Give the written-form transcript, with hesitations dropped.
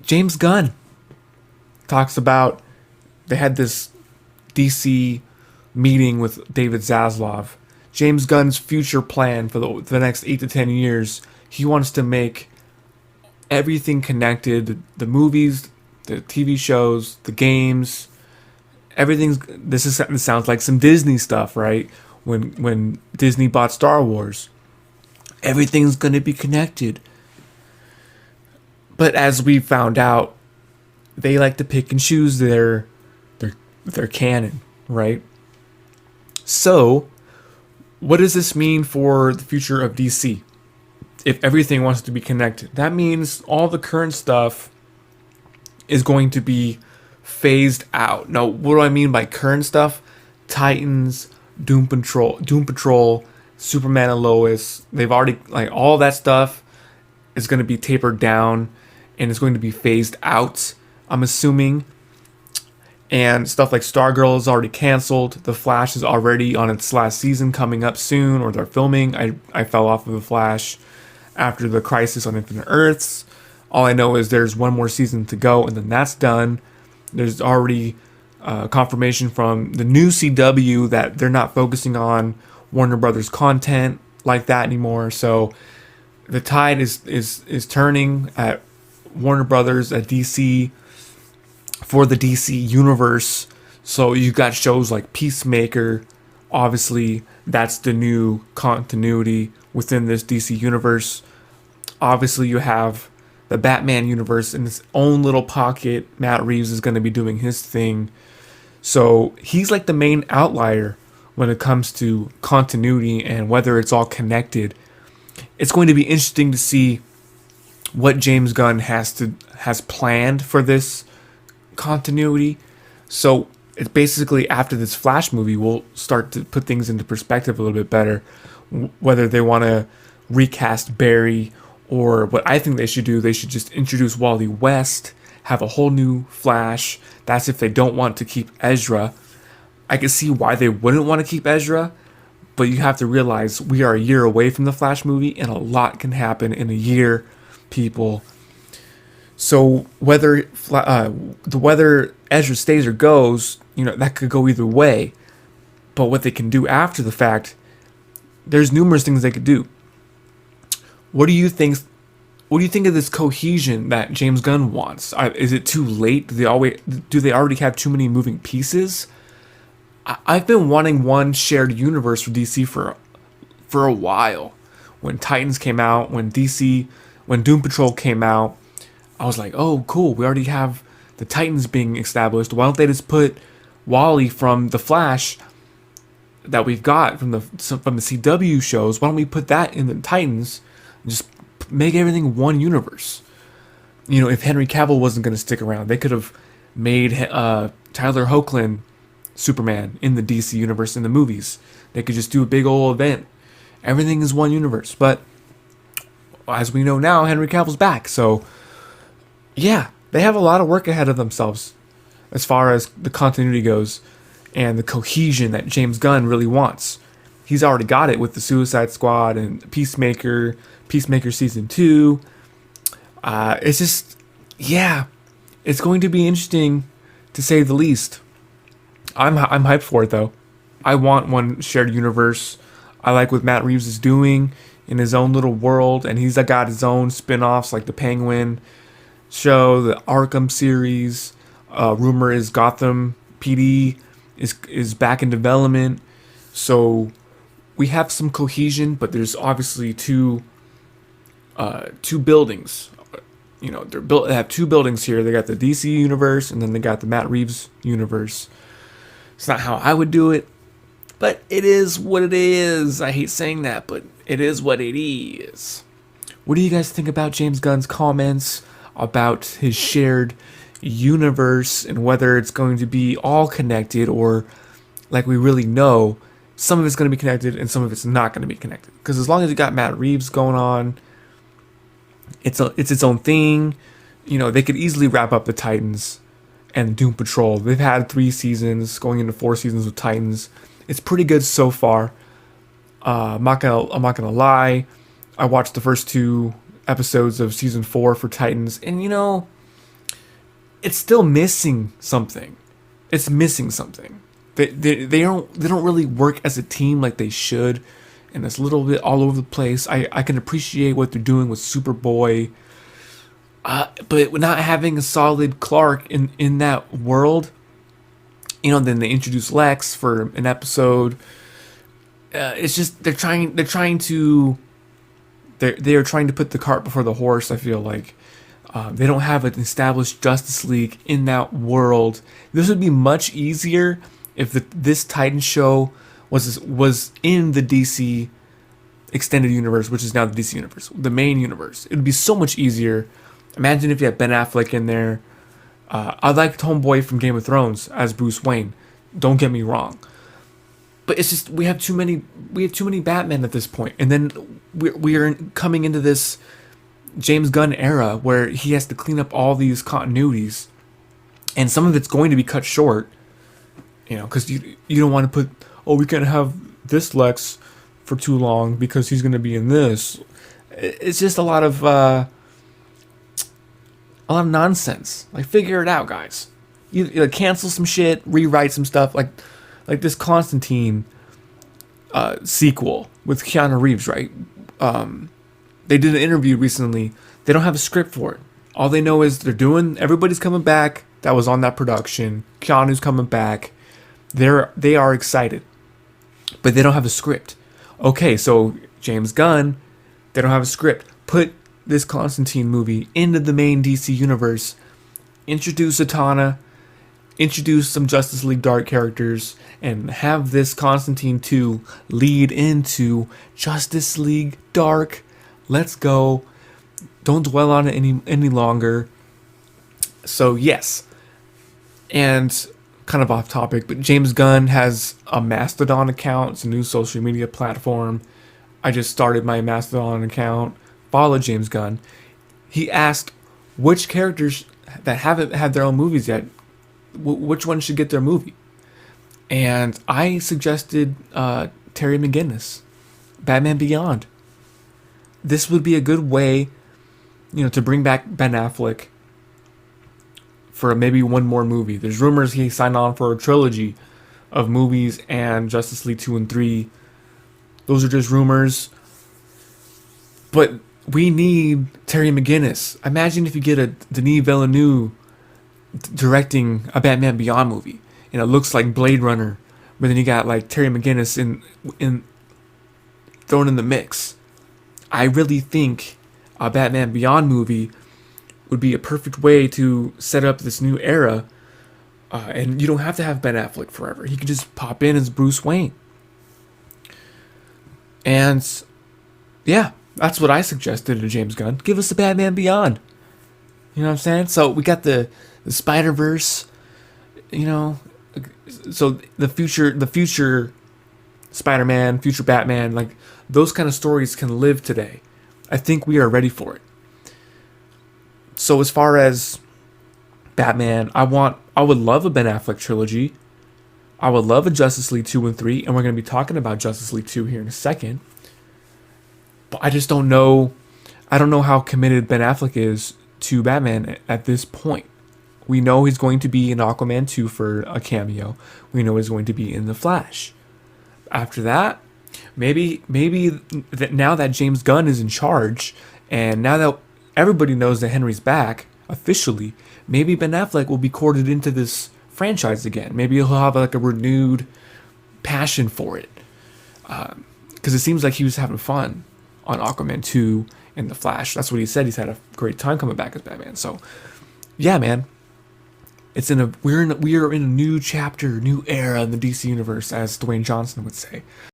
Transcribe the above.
James Gunn talks about they had this DC meeting with David Zaslav. James Gunn's future plan for the next 8 to 10 years, he wants to make everything connected, the movies, the TV shows, the games, everything's this sounds like some Disney stuff, right? When Disney bought Star Wars, everything's going to be connected. But as we found out, they like to pick and choose their canon, right? So, what does this mean for the future of DC? If everything wants to be connected, that means all the current stuff is going to be phased out. Now, what do I mean by current stuff? Titans, Doom Patrol, Superman and Lois. They've already, like, all that stuff is going to be tapered down and it's going to be phased out, I'm assuming. And stuff like Stargirl is already canceled. The Flash is already on its last season, coming up soon, or they're filming. I fell off of The Flash after the Crisis on Infinite Earths. All I know is there's one more season to go, and then that's done. There's already confirmation from the new CW that they're not focusing on Warner Brothers content like that anymore. So the tide is turning at Warner Brothers, at DC, for the DC universe. So you got shows like Peacemaker. Obviously, that's the new continuity within this DC universe. Obviously, you have the Batman universe in its own little pocket. Matt Reeves is going to be doing his thing. So he's like the main outlier when it comes to continuity and whether it's all connected. It's going to be interesting to see what James Gunn has planned for this continuity. So it's basically after this Flash movie, we'll start to put things into perspective a little bit better. Whether they want to recast Barry, or what I think they should do, they should just introduce Wally West, have a whole new Flash. That's if they don't want to keep Ezra. I can see why they wouldn't want to keep Ezra, but you have to realize we are a year away from the Flash movie, and a lot can happen in a year, people. So whether Ezra stays or goes, that could go either way. But what they can do after the fact, there's numerous things they could do. What do you think? What do you think of this cohesion that James Gunn wants? Is it too late? Do they already have too many moving pieces? I've been wanting one shared universe for DC for a while. When Titans came out, when Doom Patrol came out, I was like, oh, cool. We already have the Titans being established. Why don't they just put Wally from the Flash that we've got from the CW shows? Why don't we put that in the Titans? Just make everything one universe. If Henry Cavill wasn't going to stick around, they could have made Tyler Hoechlin Superman in the DC universe in the movies. They could just do a big old event. Everything is one universe. But as we know now, Henry Cavill's back. So, yeah, they have a lot of work ahead of themselves as far as the continuity goes and the cohesion that James Gunn really wants. He's already got it with the Suicide Squad and Peacemaker Season 2. It's just, yeah, it's going to be interesting to say the least. I'm hyped for it, though. I want one shared universe. I like what Matt Reeves is doing in his own little world, and he's got his own spin-offs like the Penguin show, the Arkham series. Rumor is Gotham PD is back in development. So we have some cohesion, but there's obviously two buildings. They have two buildings here. They got the DC universe, and then they got the Matt Reeves universe. It's not how I would do it, but it is what it is. I hate saying that, but it is what it is. What do you guys think about James Gunn's comments about his shared universe and whether it's going to be all connected, or, like we really know, some of it's going to be connected and some of it's not going to be connected? Because as long as you got Matt Reeves going on, it's its own thing. They could easily wrap up the Titans and Doom Patrol. They've had 3 seasons, going into 4 seasons with Titans. It's pretty good so far. I'm not gonna lie. I watched the first 2 episodes of season 4 for Titans, and it's still missing something. It's missing something. They don't really work as a team like they should, and it's a little bit all over the place. I can appreciate what they're doing with Superboy, but not having a solid Clark in that world. Then they introduce Lex for an episode. It's just they're trying to put the cart before the horse. I feel like they don't have an established Justice League in that world. This would be much easier if this Titan show was in the DC extended universe, which is now the DC universe, the main universe. It would be so much easier. Imagine if you had Ben Affleck in there. I liked Homeboy from Game of Thrones as Bruce Wayne. Don't get me wrong, but it's just we have too many Batmen at this point, and then we are coming into this James Gunn era where he has to clean up all these continuities, and some of it's going to be cut short. Because you don't want to put, we can't have this Lex for too long because he's going to be in this. It's just a lot of nonsense. Like, figure it out, guys. You cancel some shit, rewrite some stuff, like this Constantine sequel with Keanu Reeves, right? They did an interview recently. They don't have a script for it. All they know is everybody's coming back that was on that production. Keanu's coming back. They are excited, but they don't have a script. Okay, so James Gunn, they don't have a script. Put this Constantine movie into the main DC universe. Introduce Zatanna, introduce some Justice League Dark characters, and have this Constantine 2 lead into Justice League Dark. Let's go. Don't dwell on it any longer. So yes, and kind of off topic, but James Gunn has a Mastodon account. It's a new social media platform. I just started my Mastodon account. Follow James Gunn. He asked which characters that haven't had their own movies yet, which one should get their movie. And I suggested Terry McGinnis, Batman Beyond. This would be a good way, to bring back Ben Affleck for maybe one more movie. There's rumors he signed on for a trilogy of movies and Justice League 2 and 3. Those are just rumors. But we need Terry McGinnis. Imagine if you get a Denis Villeneuve directing a Batman Beyond movie, and it looks like Blade Runner, but then you got like Terry McGinnis in thrown in the mix. I really think a Batman Beyond movie would be a perfect way to set up this new era, and you don't have to have Ben Affleck forever. He can just pop in as Bruce Wayne. And yeah, that's what I suggested to James Gunn. Give us a Batman Beyond. You know what I'm saying? So we got the Spider-Verse, so the future Spider-Man, future Batman, like those kind of stories can live today. I think we are ready for it. So as far as Batman, I would love a Ben Affleck trilogy. I would love a Justice League 2 and 3, and we're going to be talking about Justice League 2 here in a second. But I just don't know. I don't know how committed Ben Affleck is to Batman at this point. We know he's going to be in Aquaman 2 for a cameo. We know he's going to be in The Flash. After that, maybe that now that James Gunn is in charge, and now that everybody knows that Henry's back officially, maybe Ben Affleck will be courted into this franchise again. Maybe he'll have like a renewed passion for it, because it seems like he was having fun on Aquaman 2 and The Flash. That's what he said. He's had a great time coming back as Batman. So yeah, man, we are in a new chapter, new era in the DC universe, as Dwayne Johnson would say.